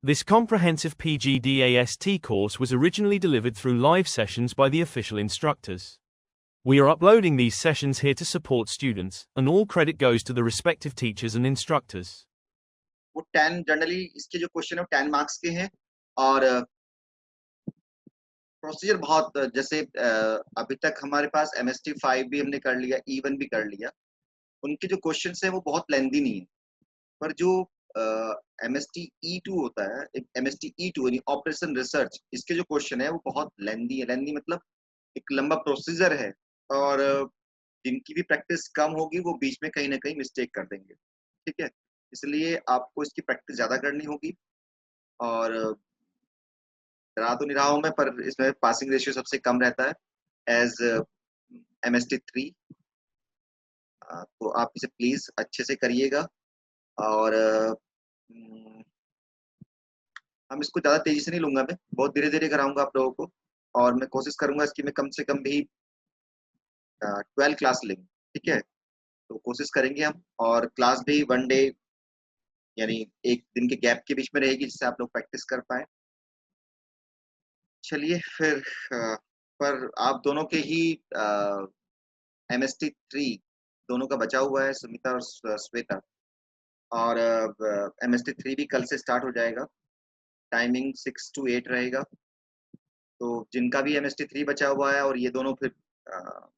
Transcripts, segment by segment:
This comprehensive PGDAST course was originally delivered through live sessions by the official instructors. We are uploading these sessions here to support students, and all credit goes to the respective teachers and instructors. वो 10 generally इसके जो question है 10 marks के हैं और procedure बहुत जैसे अभी तक हमारे पास MST 5 भी हमने कर लिया, E1 भी कर लिया। उनके जो क्वेश्चंस हैं वो बहुत लेंथी नहीं है, पर जो MST E2 होता है, एक MST E2 यानी ऑपरेशन रिसर्च, इसके जो क्वेश्चन है वो बहुत लेंथी है। लेंथी मतलब एक लंबा प्रोसीजर है और जिनकी भी प्रैक्टिस कम होगी वो बीच में कहीं ना कहीं मिस्टेक कर देंगे, ठीक है। इसलिए आपको इसकी प्रैक्टिस ज्यादा करनी होगी और डरा तो नहीं रहा हूं मैं, पर इसमें पासिंग रेशियो सबसे कम रहता है एज MST 3। तो आप इसे प्लीज अच्छे से करिएगा और हम इसको ज्यादा तेजी से नहीं लूंगा, मैं बहुत धीरे धीरे कराऊंगा आप लोगों को और मैं कोशिश करूंगा इसकी मैं कम से कम भी 12 क्लास लेंगे, ठीक है। तो कोशिश करेंगे हम, और क्लास भी 1 डे यानी एक दिन के गैप के बीच में रहेगी जिससे आप लोग प्रैक्टिस कर पाए। चलिए फिर पर आप दोनों के ही MST 3 दोनों का बचा हुआ है, सुमिता और श्वेता, और MST 3 भी कल से स्टार्ट हो जाएगा। टाइमिंग 6 to 8 रहेगा। तो जिनका भी MST 3 बचा हुआ है और ये दोनों फिर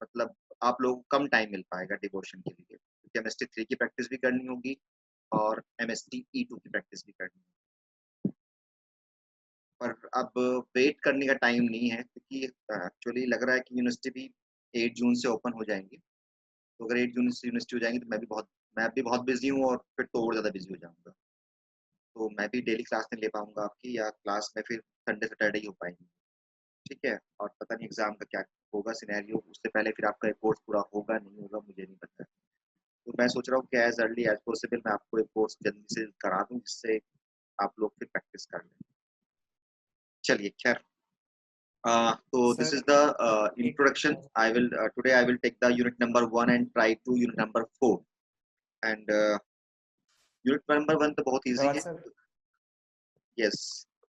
मतलब आप लोगों को कम टाइम मिल पाएगा डिवोशन के लिए, क्योंकि MST 3 की प्रैक्टिस भी करनी होगी और MST E2 की प्रैक्टिस भी करनी होगी। पर अब वेट करने का टाइम नहीं है, क्योंकि एक्चुअली लग रहा है कि यूनिवर्सिटी भी 8 जून से ओपन हो जाएंगी। तो अगर 8 जून से यूनिवर्सिटी हो जाएंगी तो मैं भी बहुत बिजी हूँ और फिर तो और ज़्यादा बिजी हो जाऊँगा। तो मैं भी डेली क्लास नहीं ले पाऊँगा आपकी, या क्लास में फिर संडे सैटरडे ही हो पाएंगी, ठीक है। और पता नहीं एग्जाम का क्या होगा सिनेरियो, उससे पहले फिर आपका एक कोर्स पूरा होगा नहीं होगा मुझे नहीं पता। तो मैं सोच रहा हूँ कि एज अर्ली एज पॉसिबल मैं आपको एक कोर्स जल्दी से करा दूँ जिससे आप लोग फिर प्रैक्टिस कर लें। चलिए खैर, so this sir is the एक introduction. I will today I will take the unit number 1 and try to unit number 4, and unit number 1 तो बहुत easy है। सर yes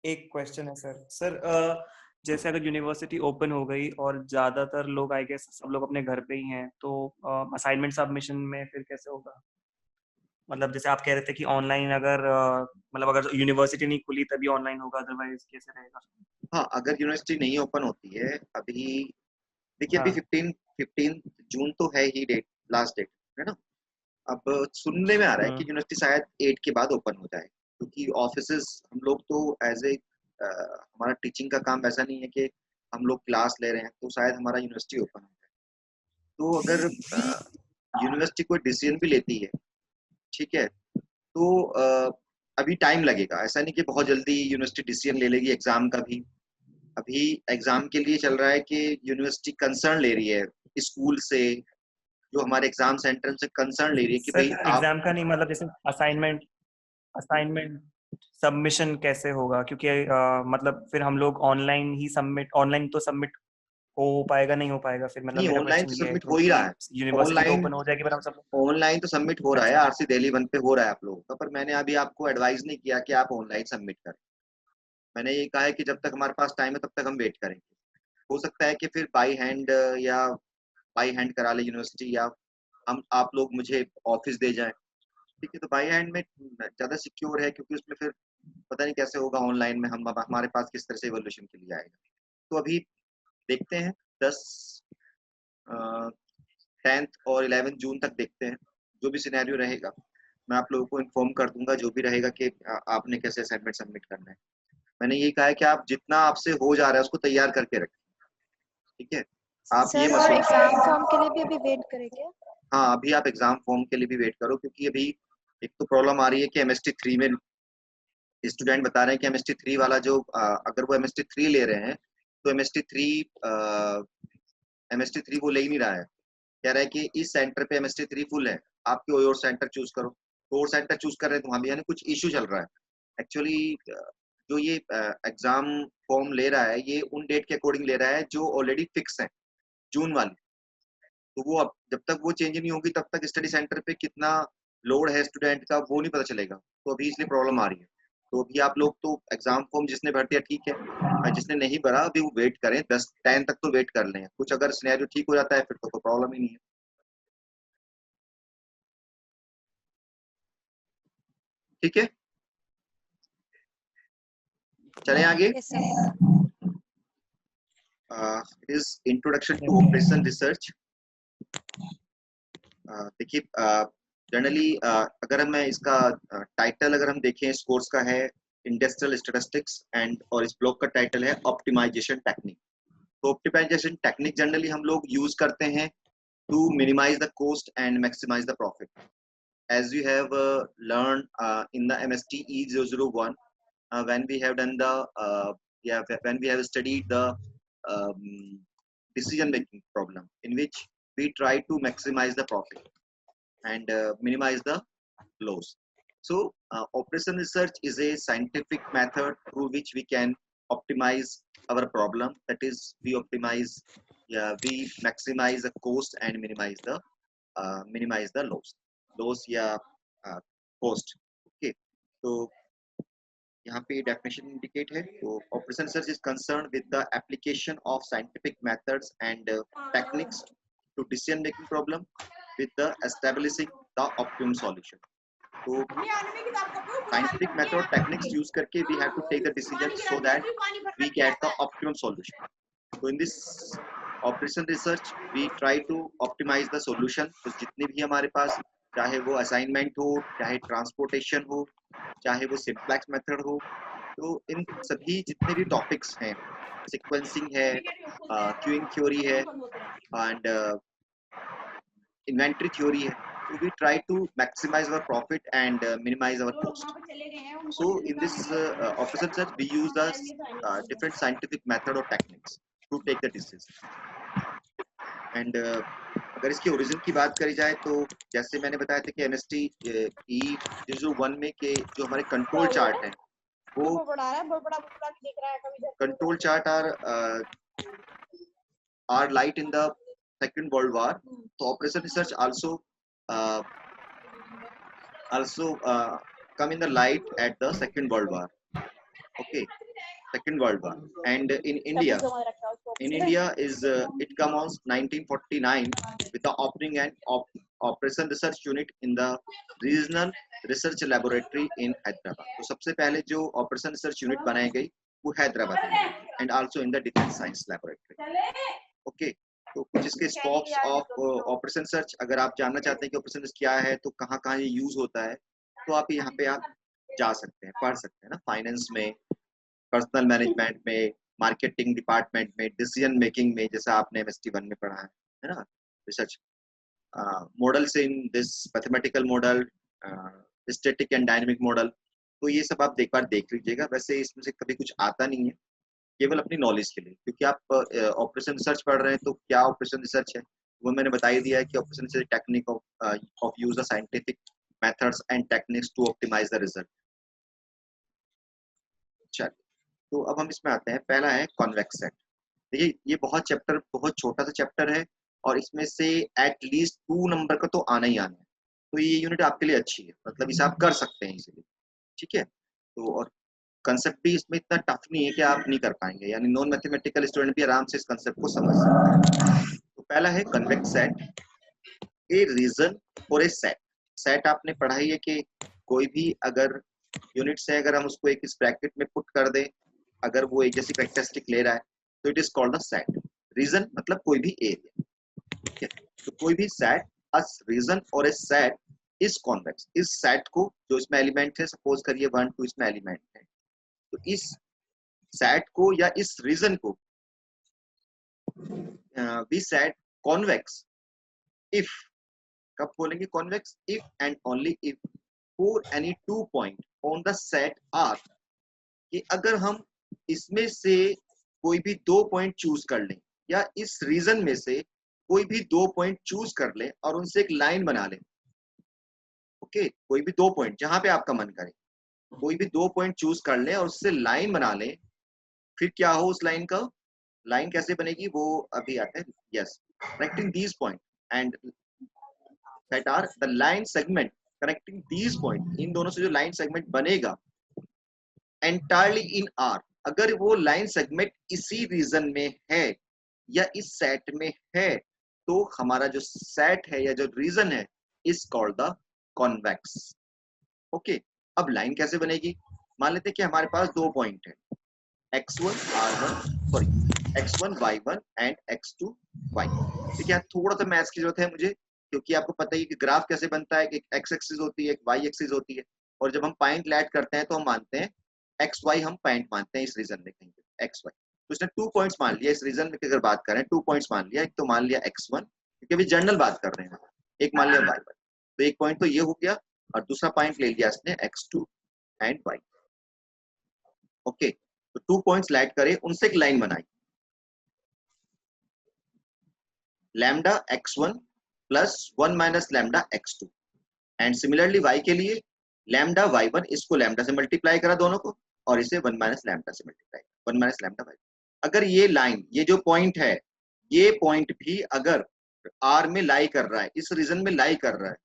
एक क्वेश्चन है सर जैसे अगर यूनिवर्सिटी ओपन हो गई और ज्यादातर लोग आई गेस सब लोग अपने घर पे ही हैं, तो असाइनमेंट सबमिशन में फिर कैसे होगा? मतलब जैसे आप कह रहे थे कि ऑनलाइन अगर मतलब अगर यूनिवर्सिटी नहीं खुली तभी ऑनलाइन होगा, अदरवाइज कैसे रहेगा? हाँ, अगर यूनिवर्सिटी नहीं ओपन होती है अभी, देखिए अभी हाँ 15 जून तो है ही डेट, लास्ट डेट है ना। अब सुनने में आ रहा है कि यूनिवर्सिटी शायद 8 के बाद ओपन हो जाए, क्योंकि ऑफिसेस हम लोग तो एज ए हमारा टीचिंग का काम ऐसा नहीं है कि हम लोग क्लास ले रहे हैं, तो शायद हमारा यूनिवर्सिटी ओपन हो जाए। तो अगर यूनिवर्सिटी कोई डिसीजन भी लेती है, ठीक है, तो अभी टाइम लगेगा। ऐसा नहीं कि बहुत जल्दी यूनिवर्सिटी डिसीजन ले लेगी एग्जाम का भी। अभी एग्जाम के लिए चल रहा है कि यूनिवर्सिटी कंसर्न ले रही है स्कूल से, जो हमारे एग्जाम सेंटर से कंसर्न ले रही है कि सर भाई आप एग्जाम का नहीं, मतलब जैसे असाइनमेंट सबमिशन कैसे होगा? क्योंकि मतलब फिर हम लोग ऑनलाइन तो सबमिट हो पाएगा नहीं हो पाएगा फिर, मतलब नहीं, मेरा ऑनलाइन क्वेश्चन तो ये है सबमिट हो ही क्योंकि रहा है। यूनिवर्सिटी तो ऑनलाइन ओपन हो जाएगी पर हम सब। ऑनलाइन तो सबमिट हो रहा है, अच्छा RC दिल्ली 1 पे हो रहा है आप लोगों का, पर मैंने अभी आपको एडवाइस नहीं किया कि आप ऑनलाइन सबमिट करें। मैंने ये कहा है कि जब तक हमारे पास टाइम है तब तक हम वेट करेंगे। हो सकता है कि फिर बाई हैंड या बाई हैंड करा ले यूनिवर्सिटी, या हम आप लोग मुझे ऑफिस दे जाएं, ठीक है। तो बाई हैंड में ज़्यादा सिक्योर है, क्योंकि उसमें फिर पता नहीं कैसे होगा ऑनलाइन में, हम हमारे पास किस तरह से इवोल्यूशन के लिए आएगा। तो अभी देखते हैं 10 10th और 11 जून तक देखते हैं। जो भी सिनेरियो रहेगा मैं आप लोगों को इन्फॉर्म कर दूंगा, जो भी रहेगा कि आपने कैसे असाइनमेंट सबमिट करना है। मैंने ये कहा है कि आप जितना आपसे हो जा रहा है उसको तैयार करके रखें, ठीक है। आप ये सर मत और सोचिए। एग्जाम फॉर्म के लिए भी अभी वेट करेंगे? हाँ, अभी आप एग्जाम फॉर्म के लिए भी वेट करो, क्योंकि अभी एक तो प्रॉब्लम आ रही है कि MST 3 में स्टूडेंट बता रहे हैं कि MST 3 वाला जो अगर वो MST 3 ले रहे हैं तो MST 3 वो ले ही नहीं रहा है। कह रहा है कि इस सेंटर पे MST 3 फुल है, आप कोई और सेंटर चूज करो। तो और सेंटर चूज कर रहे हैं तो वहाँ भी यानी कुछ इश्यू चल रहा है एक्चुअली। जो ये एग्जाम फॉर्म ले रहा है ये उन डेट के अकॉर्डिंग ले रहा है जो ऑलरेडी फिक्स है, जून वाली। तो वो अब जब तक वो चेंज नहीं होगी तब तक स्टडी सेंटर पे कितना लोड है स्टूडेंट का वो नहीं पता चलेगा। तो अभी इसलिए प्रॉब्लम आ रही है। तो अभी आप लोग तो एग्जाम फॉर्म जिसने भर दिया ठीक है, और जिसने नहीं भरा अभी वो वेट करें, 10-10 तक तो वेट कर लें, कुछ अगर सिनेरियो ठीक हो जाता है फिर तो कोई प्रॉब्लम ही नहीं है। ठीक है, चलें आगे। Yes sir. It is introduction to operation research. देखिए जनरली अगर हम इसका टाइटल अगर हम देखें इस कोर्स का है इंडस्ट्रियल स्टैटिस्टिक्स एंड, और इस ब्लॉक का टाइटल है ऑप्टिमाइजेशन टेक्निक। तो ऑप्टिमाइजेशन टेक्निक जनरली हम लोग यूज करते हैं to minimize the cost and maximize the profit. As you have learned in the MST E001, when we have done the when we have studied the um, decision making problem in which we try to maximize the profit and minimize the loss. So operation research is a scientific method through which we can optimize our problem, that is we optimize, we maximize the cost and minimize the loss या cost. Okay, तो यहाँ पे definition indicate है। तो operation research is concern with the application of scientific methods and techniques to decision making problem with the establishing the optimum solution. तो scientific method techniques use करके we have to take the decision so that we get the optimum solution. तो in this operation research we try to optimize the solution. तो जितने भी हमारे पास, चाहे वो assignment हो, चाहे ट्रांसपोर्टेशन हो, चाहे वो सिंप्लेक्स मेथड हो, तो इन सभी जितने भी टॉपिक्स हैं, सीक्वेंसिंग है, क्यूइंग थ्योरी है एंड इन्वेंटरी थ्योरी है, so we try to maximize our profit and minimize our cost. So in this operation research we use the different scientific method or techniques to take the decision. And अगर इसकी origin की बात करी जाए तो जैसे मैंने बताया था कि MST E001 में के जो हमारे कंट्रोल चार्ट हैं वो control chart are light in the Second World War. So operation research also come in the light at the Second World War. Okay, Second World War. And in India is it come on 1949 with the opening and operation research unit in the regional research laboratory in Hyderabad. तो सबसे पहले जो operation research unit बनाई गई वो हैदराबाद में, and also in the defense science laboratory. Okay, तो कुछ इसके स्कोप्स ऑफ ऑपरेशन सर्च, अगर आप जानना चाहते हैं कि ऑपरेशन सर्च क्या है तो कहाँ कहाँ ये यूज होता है, तो आप यहाँ पे आप जा सकते हैं, पढ़ सकते हैं ना। फाइनेंस में, पर्सनल मैनेजमेंट में, मार्केटिंग डिपार्टमेंट में, डिसीजन मेकिंग में, जैसा आपने MST 1 में पढ़ा है ना, research models in this mathematical model, static and dynamic model, तो ये सब आप एक बार देख लीजिएगा। वैसे इसमें से कभी कुछ आता नहीं है, केवल अपनी नॉलेज के लिए, क्योंकि आप ऑपरेशन रिसर्च पढ़ रहे हैं। तो क्या ऑपरेशन रिसर्च है वो मैंने बता ही दिया है कि operation research technique of use the scientific methods and techniques to optimize the result. चलिए, तो अब हम इसमें आते हैं। पहला है कॉन्वेक्स सेट। देखिए ये बहुत छोटा सा चैप्टर है और इसमें से एटलीस्ट 2 नंबर का तो आना ही आना है। तो ये यूनिट आपके लिए अच्छी है, मतलब इसे आप कर सकते हैं इजीली। ठीक है, तो और कंसेप्ट भी इसमें इतना टफ नहीं है कि आप नहीं कर पाएंगे, यानी नॉन मैथमेटिकल स्टूडेंट भी आराम से इस कंसेप्ट को समझ सकते हैं। तो पहला है कन्वेक्स सेट, ए रीजन और ए सेट। सेट आपने पढ़ा ही है कि कोई भी अगर यूनिट से अगर हम उसको एक इस ब्रैकेट में पुट कर दें, अगर वो एक जैसी कैरेक्टरिस्टिक ले रहा है तो it is called the set. Region मतलब कोई भी एरिया, ठीक है। तो कोई भी सेट, अ रीजन और ए सेट इज कॉन्वेक्स। इस सेट को, जो इसमें एलिमेंट है, सपोज करिए 1 2 इसमें एलिमेंट है, तो इस सेट को या इस रीजन को वी सेट कॉन्वेक्स इफ, कब बोलेंगे convex? If and only if for any 2 point on the set R, कि अगर हम इसमें से कोई भी 2 पॉइंट चूज कर लें या इस रीजन में से कोई भी 2 पॉइंट चूज कर लें और उनसे एक लाइन बना लें। ओके, कोई भी 2 पॉइंट जहां पे आपका मन करे, कोई भी 2 पॉइंट चूज कर लें और उससे लाइन बना लें, फिर क्या हो उस लाइन का, लाइन कैसे बनेगी वो अभी आते हैं। Yes, connecting these point and that are the line segment connecting these point, इन दोनों से जो लाइन सेगमेंट बनेगा एंटायरली इन आर, अगर वो लाइन सेगमेंट इसी रीजन में है या इस सेट में है, तो हमारा जो सेट है या जो रीजन है is called the convex. Okay, अब लाइन कैसे बनेगी? मान लेते हैं कि हमारे पास दो पॉइंट है, x1 r1 sorry x1 y1 and x2 y। ठीक है, थोड़ा सा मैथ्स की जरूरत है मुझे, क्योंकि आपको पता ही कि ग्राफ कैसे बनता है, एक x एक्सिस होती है, एक y एक्सिस होती है, और जब हम पॉइंट ऐड करते हैं तो हम मानते हैं एक्स वाई, हम पॉइंट मानते हैं इस रीजन में कहीं पे एक्स वाई। तो इसने 2 पॉइंट्स मान लिया इस रीजन में, अगर बात करें 2 पॉइंट्स मान लिया, एक तो मान लिया x1, क्योंकि अभी जनरल बात कर रहे हैं, एक मान लिया y1, तो एक पॉइंट तो ये हो गया, और दूसरा पॉइंट ले लिया इसने x2 एंड y। ओके, तो 2 पॉइंट्स ऐड करे, उनसे एक लाइन बनाई, lambda x1 plus 1 minus lambda x2, and similarly y के लिए लैम्डा y1, इसको लैम्डा से मल्टीप्लाई करा दोनों को, और इसे 1 माइनस लैम्डा से मल्टीप्लाई, 1 माइनस लैम्डा y। अगर ये लाइन, ये जो पॉइंट है, ये पॉइंट भी अगर r में लाई कर रहा है, इस रीजन में लाई कर रहा है,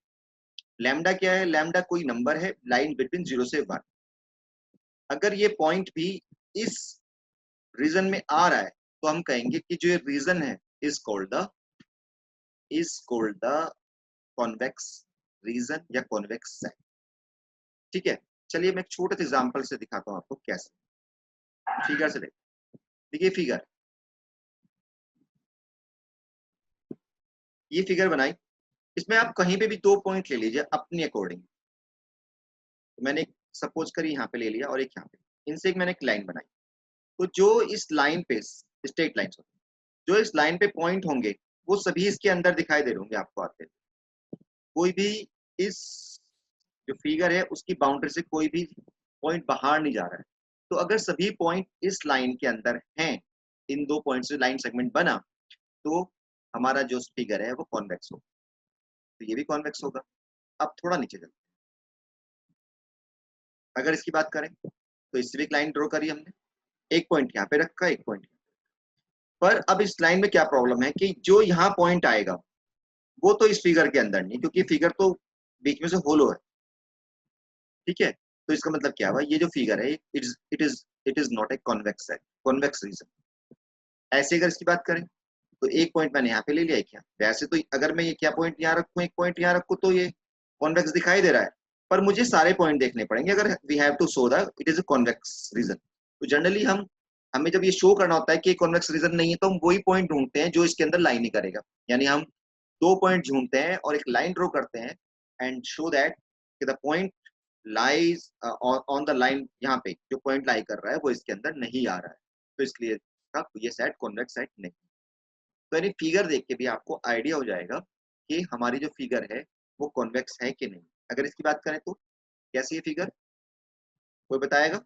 लैम्डा क्या है? लैम्डा कोई नंबर है, लाइन बिटवीन 0 से 1। अगर ये पॉइंट भी इस रीजन में आ रहा है, तो हम कहेंगे कि जो ये रीजन है is called the convex region या कॉन्वेक्स सेट। ठीक है, चलिए मैं एक छोटे से एग्जांपल से दिखाता हूं आपको कैसे। फिगर से देखिए, फिगर, ये फिगर बनाई, इसमें आप कहीं पे भी 2 पॉइंट ले लीजिए अपने अकॉर्डिंग। तो मैंने सपोज करी यहाँ पे ले लिया और एक यहाँ पे, इनसे एक मैंने एक लाइन बनाई। तो जो इस लाइन पे स्ट्रेट लाइन, जो इस लाइन पे पॉइंट होंगे वो सभी इसके अंदर दिखाई दे रहे होंगे आपको आते हुए। कोई भी इस जो फिगर है उसकी बाउंड्री से कोई भी पॉइंट बाहर नहीं जा रहा है। तो अगर सभी पॉइंट इस लाइन के अंदर हैं, इन दो पॉइंट से लाइन सेगमेंट बना, तो हमारा जो फिगर है वो कॉन्वेक्स होगा। तो ये भी कॉन्वेक्स होगा। अब थोड़ा नीचे चलते हैं, अगर इसकी बात करें तो इससे भी एक लाइन ड्रॉ करी हमने, एक पॉइंट यहाँ पे रखा, एक पॉइंट। पर अब इस लाइन में क्या प्रॉब्लम है कि जो यहाँ पॉइंट आएगा वो तो इस फिगर के अंदर नहीं, क्योंकि फिगर तो बीच में से होलो है। ठीक है, तो इसका मतलब क्या हुआ, ये जो फिगर है it is not a convex set, convex region. ऐसे अगर इसकी बात करें तो एक पॉइंट मैंने यहाँ पे ले लिया, एक यहाँ। वैसे तो अगर मैं ये क्या पॉइंट यहाँ रखूँ, एक पॉइंट यहाँ रखूँ, तो ये कॉन्वेक्स दिखाई दे रहा है, पर मुझे सारे पॉइंट देखने पड़ेंगे अगर we have to show the it is a convex region. तो जनरली हमें जब ये शो करना होता है कि कॉन्वेक्स रीजन नहीं है, तो हम वही पॉइंट ढूंढते हैं जो इसके अंदर लाइन नहीं करेगा। यानी हम 2 पॉइंट ढूंढते हैं और एक लाइन ड्रॉ करते हैं and show that the point lies on the line, यहाँ पे जो पॉइंट लाई कर रहा है वो इसके अंदर नहीं आ रहा है, तो इसलिए ये सेट कॉन्वेक्स सेट नहीं। तो यानी फिगर देख के भी आपको आइडिया हो जाएगा कि हमारी जो फिगर है वो कॉन्वेक्स है कि नहीं। अगर इसकी बात करें तो कैसी है फिगर, कोई बताएगा?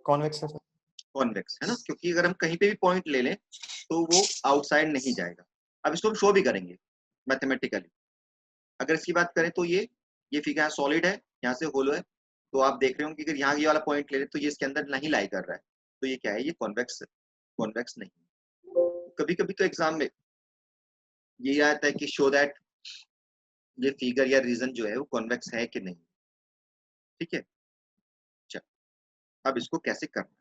कॉन्वेक्स है सर। कॉन्वेक्स है ना, क्योंकि अगर हम कहीं पे भी पॉइंट ले लें तो वो आउटसाइड नहीं जाएगा। अब इसको हम शो भी करेंगे मैथमेटिकली। अगर इसकी बात करें तो ये फिगर यहाँ सॉलिड है, यहाँ से होलो है, तो आप देख रहे हो कि अगर यहाँ ये वाला पॉइंट ले लें तो ये इसके अंदर नहीं लाई कर रहा है, तो ये क्या है, ये कॉन्वेक्स कॉन्वेक्स नहीं। कभी कभी तो एग्जाम में ये आता है कि शो दैट ये फिगर या रीजन जो है वो कॉन्वेक्स है कि नहीं। ठीक है, चल अब इसको कैसे करना है।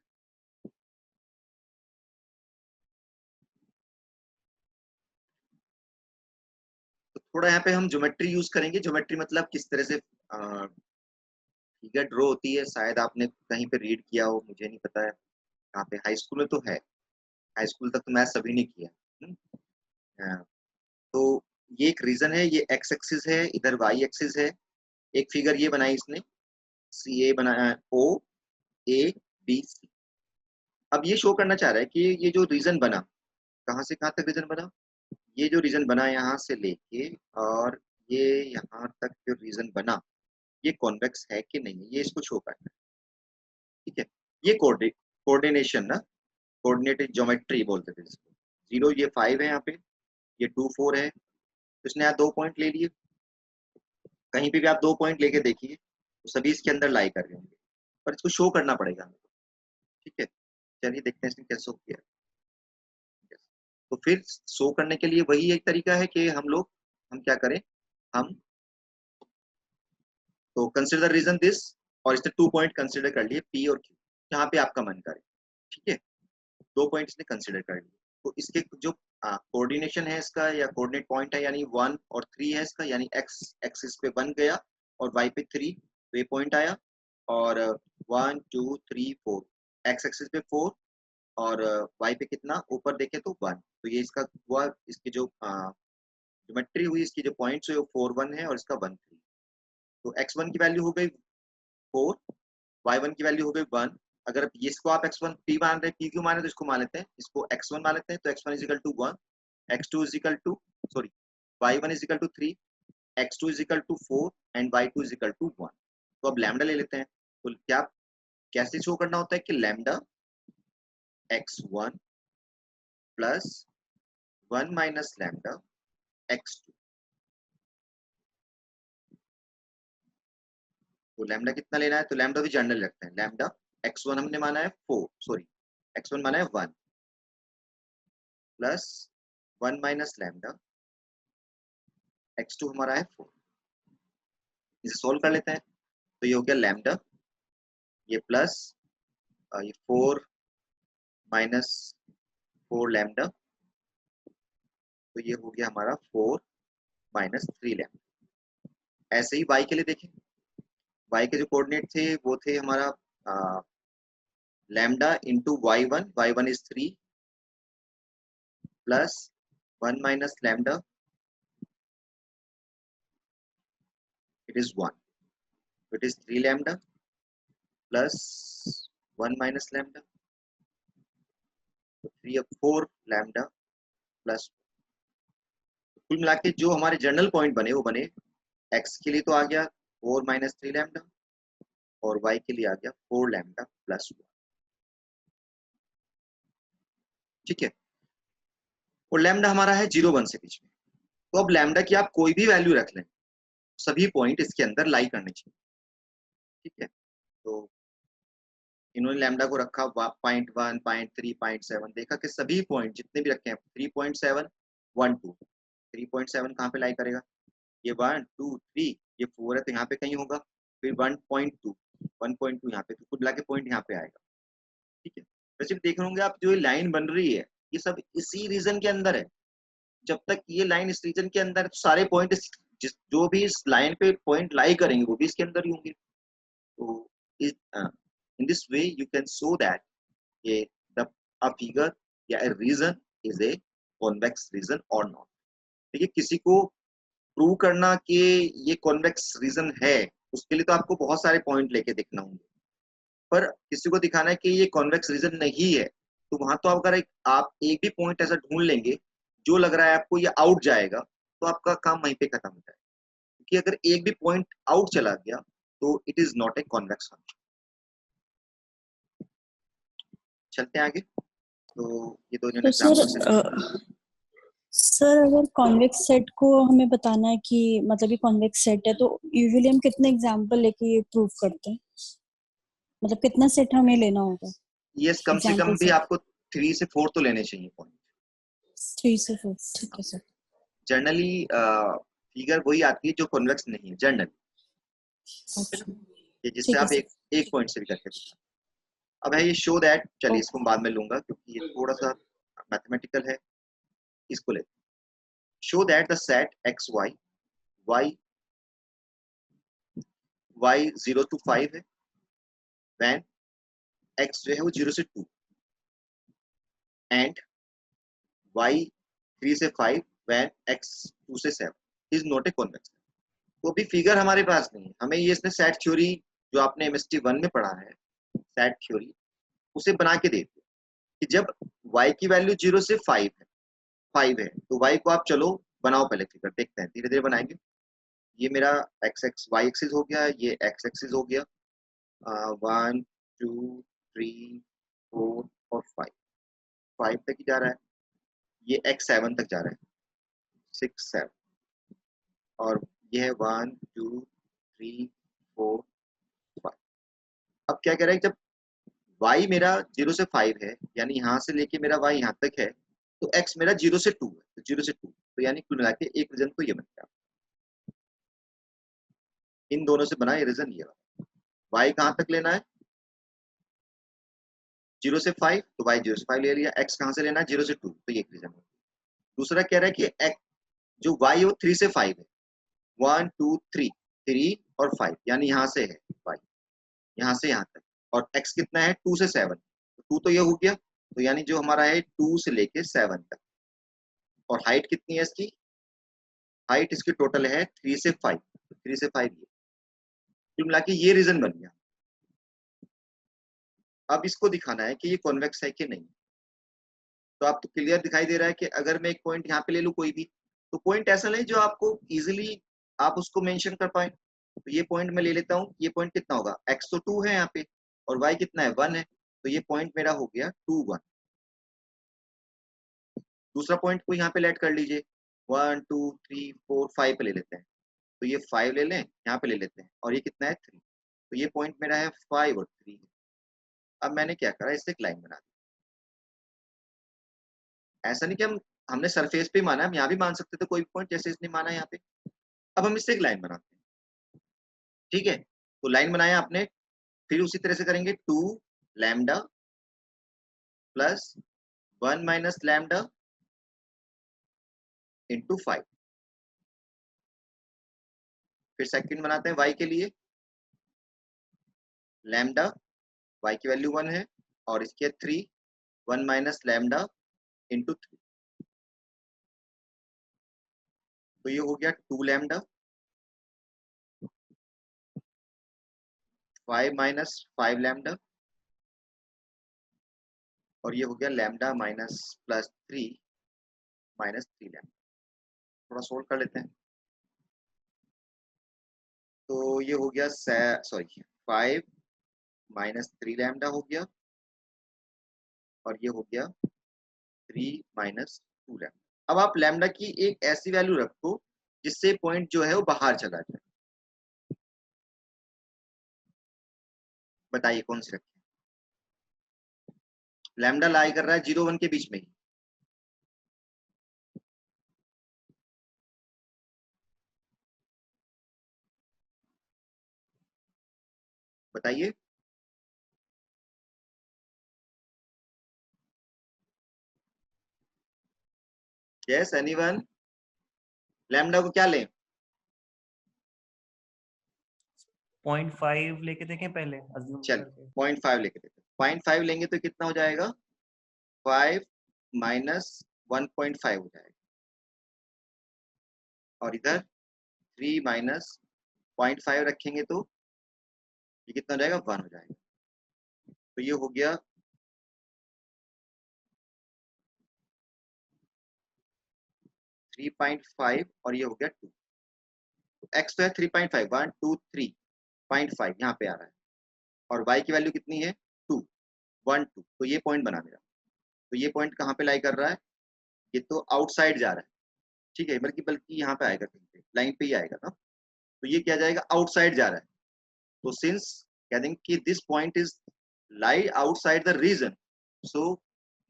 तो थोड़ा यहाँ पे हम ज्योमेट्री यूज करेंगे। ज्योमेट्री मतलब किस तरह से फिगर ड्रॉ होती है, शायद आपने कहीं पे रीड किया हो, मुझे नहीं पता है कहाँ पे। हाई स्कूल में तो है, हाई स्कूल तक तो मैथ सभी ने किया। हाँ, तो ये एक रीजन है, ये एक्स एक्सिस है, इधर वाई एक्सिस है। एक फिगर ये बनाई इसने, सी ए बनाया, ओ ए बी सी। अब ये शो करना चाह रहा है कि ये जो रीजन बना, कहाँ से कहाँ तक रीजन बना, ये जो रीजन बना यहाँ से लेके और ये यहाँ तक जो रीजन बना, ये कॉन्वेक्स है कि नहीं, ये इसको शो करना है। ठीक है, ये कोऑर्डिनेशन ना, कोऑर्डिनेटेड ज्योमेट्री बोलते थे इसको। 0 ये 5 है यहाँ पे, ये 2 4 है, तो इसने यहाँ 2 पॉइंट ले लिए। कहीं पे भी आप 2 पॉइंट लेके देखिए तो सभी इसके अंदर लाई कर रहे होंगे, पर इसको शो करना पड़ेगा हमें। ठीक है, चलिए देखते हैं इसने कैसे शो किया। तो फिर शो करने के लिए वही एक तरीका है कि हम क्या करें, हम तो कंसिडर रीजन दिस, और इसने 2 पॉइंट कंसिडर कर लिए P और Q, जहाँ पे आपका मन करे, ठीक है। 2 पॉइंट इसने कंसिडर कर लिए, तो इसके जो कोऑर्डिनेशन है इसका या कोऑर्डिनेट पॉइंट है, यानी 1 और 3 है इसका, यानी x एक्सिस पे 1 गया और y पे 3, तो ये पॉइंट आया, और 1 2 3 4, x एक्सिस पे 4 और y पे कितना ऊपर देखे तो 1, तो ये इसका हुआ, इसकी जो ज्योमेट्री हुई, इसकी जो पॉइंट्स हुए वो 4 1 है और इसका 1 3, तो x1 की वैल्यू हो गई 4, y1 की वैल्यू हो गई 1। अगर इसको आप x1 p मान रहे हैं, p क्यों मान रहे हैं, तो इसको मान लेते हैं, इसको x1 मान लेते हैं, तो x1 is equal to 1, x2 is equal to sorry y1 is equal to 3, x2 is equal to 4 and y2 is equal to 1। तो अब लैम्डा ले लेते हैं, तो क्या कैसे शो करना होता है कि lambda x1 plus 1 minus lambda x2, तो लैम्डा कितना लेना है, तो लैम्डा भी जनरल रखते हैं, लैम्डा x1 हमने माना है 4, सॉरी x1 माना है 1 प्लस 1 माइनस लैम्डा x2 हमारा है 4। इसे सोल्व कर लेते हैं, तो ये हो गया लैम्डा, ये प्लस ये 4 माइनस 4 लैम्डा, तो ये हो गया हमारा 4 माइनस 3 लैम्डा। ऐसे ही y के लिए देखें, y के जो कोऑर्डिनेट थे वो थे हमारा lambda into y1 is 3 plus 1 minus lambda, it is 1, it is 3 lambda plus 1 minus lambda, तो 3 अब 4 लैम्डा प्लस, कुल मिला के जो हमारे जनरल पॉइंट बने वो बने, x के लिए तो आ गया 4 माइनस 3 लैम्डा और y के लिए आ गया 4 लैम्डा प्लस 1, ठीक है। और लैम्डा हमारा है 0 1 से बीच में, तो अब लैम्डा की आप कोई भी वैल्यू रख लें, सभी पॉइंट इसके अंदर लाई करने चाहिए, ठीक है। तो इन्होंने लैम्डा को रखा 0.1 0.3 0.7, देखा कि सभी पॉइंट जितने भी रखे हैं 3.7 1 2, 3.7 कहाँ पे लाई करेगा, ये 1 2 3, ये 4 है तो यहाँ पे कहीं होगा, फिर 1.2 1.2 यहाँ पे, तो कुल मिला के पॉइंट यहाँ पे आएगा, ठीक है। वैसे भी देख होंगे आप, जो ये लाइन बन रही है ये सब इसी रीजन के अंदर है, जब तक ये लाइन इस रीजन के अंदर है तो सारे पॉइंट जो भी इस लाइन पे पॉइंट लाई करेंगे वो भी इसके अंदर ही होंगे। तो in this way you can show that ये a figure या a region is a convex region or not। देखिए किसी को प्रूव करना कि ये कॉन्वेक्स रीजन है, उसके लिए तो आपको बहुत सारे पॉइंट लेके देखना होंगे, पर किसी को दिखाना है कि ये कॉन्वेक्स रीजन नहीं है, तो वहां तो अगर आप एक भी पॉइंट ऐसा ढूंढ लेंगे जो लग रहा है आपको ये आउट जाएगा, तो आपका काम वहीं पे खत्म हो जाएगा, क्योंकि अगर एक भी पॉइंट आउट चला गया तो it is not a convex function. चलते हैं आगे, तो ये दो तो एग्जांपल सर अगर कॉन्वेक्स सेट को हमें बताना है कि मतलब ये कॉन्वेक्स सेट है, तो यूजुअली हम कितने एग्जांपल लेके ये प्रूव करते हैं, मतलब कितना सेट हमें लेना होगा? यस, कम से कम एग्जांपल भी सेट आपको 3 से 4 तो लेने चाहिए पॉइंट। 3 से 4, ठीक है सर। जनरली फिगर वही आती है जो कॉन्वेक्स नहीं है जनरली, अच्छा, कि जिससे ठीक है आप सर। एक पॉइंट से भी करके दिखा। अब है ये शो दैट, चलिए ओ, इसको बाद में लूंगा क्योंकि ये थोड़ा सा मैथमेटिकल है, इसको ले। Show that the set X Y Y 0 to 5 है, व्हेन एक्स जो है वो 0 से 2 एंड वाई 3 से 5 व्हेन एक्स 2 से 7 इज नॉट ए कॉन्वेक्स। तो अभी फिगर हमारे पास नहीं है, हमें ये इसने सेट थ्योरी जो आपने एमएसटी 1 में पढ़ा है, सेट थ्योरी, उसे बना के दे दिया कि जब y की वैल्यू 0 से 5 है तो y को आप चलो बनाओ, पहले फिगर देखते हैं, धीरे धीरे बनाएंगे। ये मेरा एक्स एक्स वाई एक्सिस हो गया, ये एक्स एक्सिस हो गया, 1 2 3 4 और 5 तक ही जा रहा है, ये एक्स 7 तक जा रहा है, 6 7, और ये है 1 2 3 4 5। अब क्या कह रहा है, जब y मेरा 0 से 5 है, यानी यहाँ से लेके मेरा y यहाँ तक है, तो x मेरा 0 से 2 है, तो 0 से 2, तो यानी कुल मिला के एक रीजन तो ये बन गया। इन दोनों से बना ये रीजन ये वाला। y कहाँ तक लेना है, 0 से 5, तो y 0 से 5 ले लिया। x कहाँ से लेना है, 0 से 2, तो ये एक रीजन है। दूसरा कह रहा है कि x जो y है वो 3 से 5 है, 1 2 3, 3 और 5, यानी यहाँ से है y, यहाँ से यहाँ तक, और x कितना है 2 से 7, 2 तो ये हो गया, तो यानी जो हमारा है 2 से लेके 7 तक। और हाइट कितनी है इसकी, हाइट इसकी टोटल है 3 से 5, 3 से 5 ये कुल मिला के ये रीजन बन गया। अब इसको दिखाना है कि ये कॉन्वेक्स है कि नहीं। तो आपको क्लियर दिखाई दे रहा है कि अगर मैं एक पॉइंट यहाँ पे ले लूँ कोई भी, तो पॉइंट ऐसा नहीं जो आपको इजीली आप उसको मेंशन कर पाए। तो ये पॉइंट मैं ले लेता हूँ, ये पॉइंट कितना होगा, x तो 2 है यहाँ पे और y कितना है 1 है, तो ये पॉइंट मेरा हो गया 2 1। दूसरा पॉइंट को यहाँ पे लेट कर लीजिए, 1 2 3 4 5 पे ले लेते हैं, तो ये 5 ले लें, यहाँ पे ले लेते हैं, और ये कितना है 3, तो ये पॉइंट मेरा है 5 और 3। अब मैंने क्या करा, इससे एक लाइन बना दी। ऐसा नहीं कि हमने सरफेस पे माना, हम यहाँ भी मान सकते थे कोई भी पॉइंट, जैसे इसने माना यहाँ पे। अब हम इससे एक लाइन बनाते हैं, ठीक है। तो लाइन बनाया आपने, फिर उसी तरह से करेंगे 2 lambda plus 1 minus lambda into 5। फिर सेकंड बनाते हैं y के लिए, लैम्डा y की वैल्यू 1 है और इसकी है 3, 1 माइनस लैम्डा इंटू 3, तो ये हो गया 2 लैम्डा, 5 माइनस 5 लैम्डा, और ये हो गया lambda minus plus 3 minus 3 lambda. थोड़ा सोल्व कर लेते हैं, तो ये हो गया सॉरी 5 माइनस 3 लैम्डा हो गया, और ये हो गया 3 माइनस 2 लैम्डा। अब आप लैम्डा की एक ऐसी वैल्यू रखो जिससे पॉइंट जो है वो बाहर चला जाए। बताइए कौन सी रखें, लैम्डा लाई कर रहा है 0 1 के बीच में ही। बताइए, यस एनीवन, लैम्डा को क्या लें, 0.5 लेके देखें पहले, अज्यूम चल करके। 0.5 लेके देखते हैं। 0.5 लेंगे तो कितना हो जाएगा, 5 माइनस 1.5 हो जाएगा, और इधर 3 माइनस 0.5 रखेंगे तो ये कितना हो जाएगा, 1 हो जाएगा। तो ये हो गया 3.5 और ये हो गया 2। तो x तो है 3.5, 1 2 3.5 यहाँ पे आ रहा है, और y की वैल्यू कितनी है 2 1 2, तो ये पॉइंट बना मेरा। तो ये पॉइंट कहाँ पे लाई कर रहा है, ये तो आउटसाइड जा रहा है, ठीक है, बल्कि बल्कि यहाँ पे आएगा, कहीं पे लाइन पे ही आएगा ना, तो ये क्या जाएगा, आउटसाइड जा रहा है। तो सिंस कह देंगे कि this point is lie outside the region, so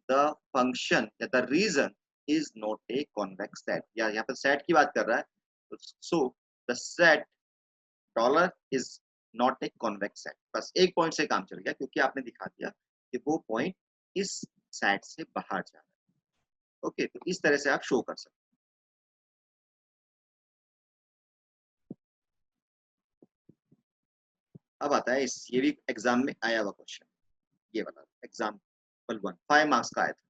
the function या the region is not a convex set, या यहाँ पर सेट की बात कर रहा है, so the set dollar is not a convex set. बस एक पॉइंट से काम चल गया, क्योंकि आपने दिखा दिया कि वो पॉइंट इस सेट से बाहर जा रहा है। ओके, तो इस तरह से आप शो कर सकते हैं। अब आता है ये भी एग्जाम में आया हुआ क्वेश्चन, ये वाला एग्जाम्पल 1 5 मार्क्स का आया था।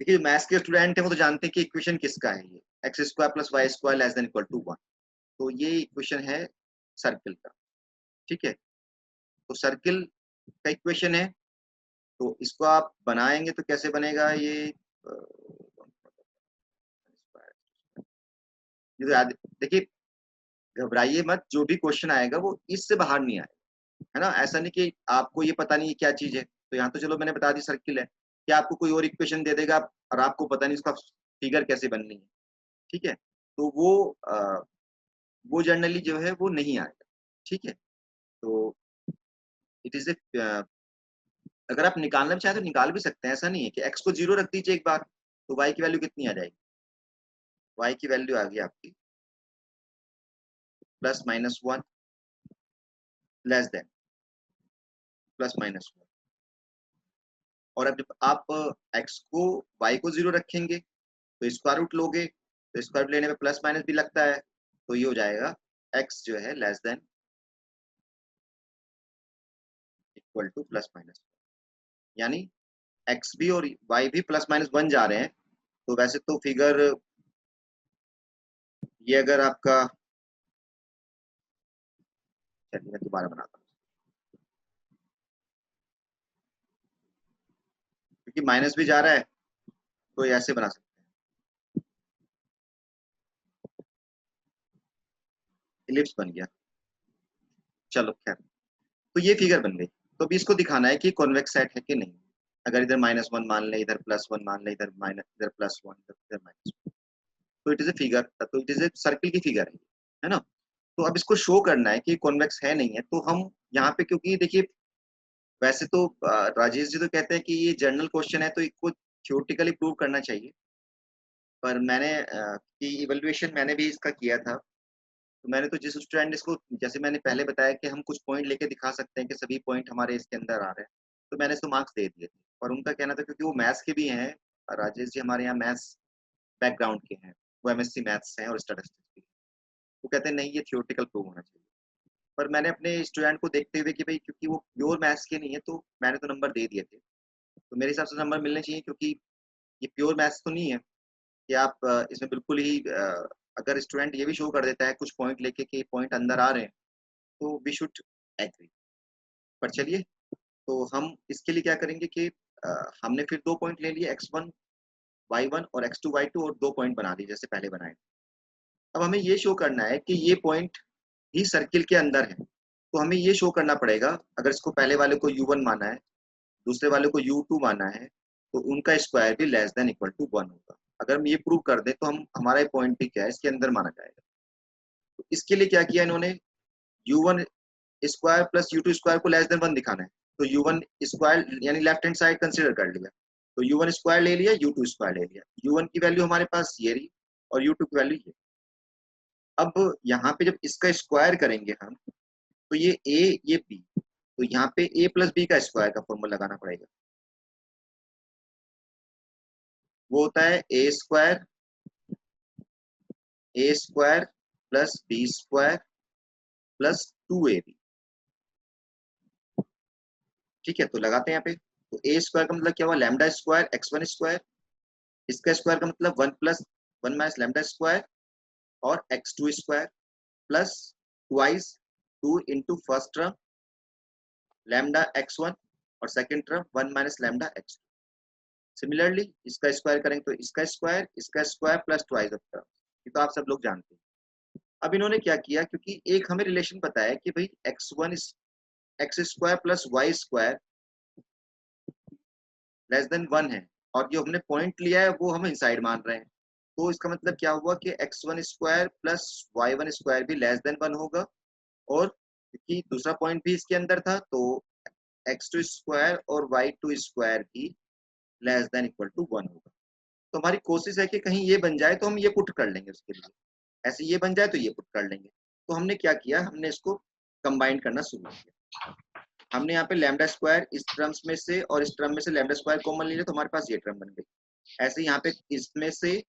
देखिए मैथ्स के स्टूडेंट है वो तो जानते हैं कि इक्वेशन किसका है, ये X square plus Y square less than equal to 1। तो ये इक्वेशन है सर्किल का, ठीक है। तो सर्किल का इक्वेशन है, तो इसको आप बनाएंगे तो कैसे बनेगा ये तो याद देखिए, घबराइए मत, जो भी क्वेश्चन आएगा वो इससे बाहर नहीं आएगा, है ना। ऐसा नहीं कि आपको ये पता नहीं है क्या चीज है, तो यहाँ तो चलो मैंने बता दी सर्किल है, कि आपको कोई और इक्वेशन दे देगा और आपको पता नहीं उसका फिगर कैसे बननी है, ठीक है। तो वो जनरली जो है वो नहीं आएगा, ठीक है। तो इट इज ए, अगर आप निकालना चाहें तो निकाल भी सकते हैं, ऐसा नहीं है कि x को 0 रख दीजिए एक बार, तो y की वैल्यू कितनी आ जाएगी, y की वैल्यू आ गई आपकी plus minus 1 less than plus minus 1। और अब जब आप x को y को 0 रखेंगे तो स्क्वायर रूट लोगे, तो स्क्वायर रूट लेने में प्लस माइनस भी लगता है, तो ये हो जाएगा x जो है less than equal two plus minus, यानी x भी और y भी प्लस माइनस 1 जा रहे हैं। तो वैसे तो फिगर ये अगर आपका, चलिए मैं दोबारा बनाता हूँ क्योंकि माइनस भी जा रहा है, तो ये ऐसे बना सकते हैं, इलिप्स बन गया। चलो खैर, तो ये फिगर बन गई। तो अभी इसको दिखाना है कि कॉन्वेक्स सेट है कि नहीं। अगर इधर -1 मान ले, इधर +1 मान ले, इधर माइनस, इधर +1, इधर -1, तो इट इज ए फिगर, तो इट इज ए सर्किल की फिगर है ना। तो अब इसको शो करना है कि कॉन्वेक्स है नहीं है। तो हम यहाँ पे, क्योंकि देखिए वैसे तो राजेश जी तो कहते हैं कि ये जनरल क्वेश्चन है तो इसको थ्योरेटिकली प्रूव करना चाहिए, पर मैंने कि इवैल्यूएशन मैंने भी इसका किया था। तो मैंने तो जिस स्टूडेंट इसको, जैसे मैंने पहले बताया कि हम कुछ पॉइंट लेके दिखा सकते हैं कि सभी पॉइंट हमारे इसके अंदर आ रहे हैं, तो मैंने इसको मार्क्स दे दिए थे। और उनका कहना था क्योंकि वो मैथ्स के भी हैं, राजेश जी हमारे यहाँ मैथ्स बैकग्राउंड के हैं, वो एमएससी मैथ्स हैं और स्टैटिस्टिक्स भी हैं। वो कहते हैं नहीं, ये थ्योरेटिकल प्रूव होना चाहिए। पर मैंने अपने स्टूडेंट को देखते हुए कि भाई क्योंकि वो प्योर मैथ्स के नहीं है, तो मैंने तो नंबर दे दिए थे। तो मेरे हिसाब से नंबर मिलने चाहिए, क्योंकि ये प्योर मैथ्स तो नहीं है कि आप इसमें बिल्कुल ही अगर स्टूडेंट ये भी शो कर देता है कुछ पॉइंट लेके कि पॉइंट अंदर आ रहे हैं, तो वी शुड एग्री। पर चलिए, तो हम इसके लिए क्या करेंगे कि हमने फिर 2 पॉइंट ले लिए, x1 y1 और x2 y2, और 2 पॉइंट बना लिए जैसे पहले बनाए। अब हमें ये शो करना है कि ये पॉइंट ही सर्किल के अंदर है। तो हमें ये शो करना पड़ेगा, अगर इसको पहले वाले को u1 माना है, दूसरे वाले को u2 माना है, तो उनका स्क्वायर भी लेस देन इक्वल टू 1 होगा। अगर हम ये प्रूव कर दें तो हम हमारा ये पॉइंट भी क्या है, इसके अंदर माना जाएगा। तो इसके लिए क्या किया इन्होंने, u1 square plus u2 square को लेस देन 1 दिखाना है, तो u1 स्क्वायर यानी लेफ्ट हैंड साइड कंसीडर कर लिया, तो u1 स्क्वायर ले लिया, u2 स्क्वायर ले लिया। u1 की वैल्यू हमारे पास ये रही और u2 की वैल्यू ये। अब यहाँ पे जब इसका स्क्वायर करेंगे हम, तो ये a ये b, तो यहाँ पे a प्लस b का स्क्वायर का फॉर्मूला लगाना पड़ेगा। वो होता है a square plus b square plus 2ab। ठीक है, तो लगाते हैं यहाँ पे। तो a स्क्वायर का मतलब क्या हुआ, लैम्डा स्क्वायर x1 स्क्वायर, इसका स्क्वायर का मतलब 1 प्लस 1 माइनस लैम्डा स्क्वायर और x2 square plus twice 2 into first term lambda x1 और second term 1 minus lambda x2। Similarly इसका स्क्वायर करेंगे तो इसका square plus twice of term, ये तो आप सब लोग जानते हैं। अब इन्होंने क्या किया, क्योंकि एक हमें रिलेशन पता है कि भाई x1 x square plus Y square less than 1 है, और जो हमने पॉइंट लिया है वो हम इनसाइड मान रहे हैं। तो इसका मतलब क्या हुआ कि x1 square plus y1 square भी लेस देन 1 होगा, और क्योंकि दूसरा पॉइंट भी इसके अंदर था, तो x2 स्क्वायर और y2 स्क्वायर भी लेस देन इक्वल टू 1 होगा। तो हमारी कोशिश है कि कहीं ये बन जाए तो हम ये पुट कर लेंगे, उसके लिए ऐसे ये बन जाए तो ये पुट कर लेंगे। तो हमने क्या किया, हमने इसको कंबाइन करना शुरू किया। हमने यहाँ पे लैम्डा स्क्वायर इस टर्म्स में से और इस टर्म में से लैम्डा स्क्वायर कॉमन ले लिया, तो हमारे पास ये टर्म बन गई। ऐसे यहाँ पे इसमें से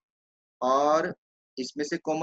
और इसमें से कॉमन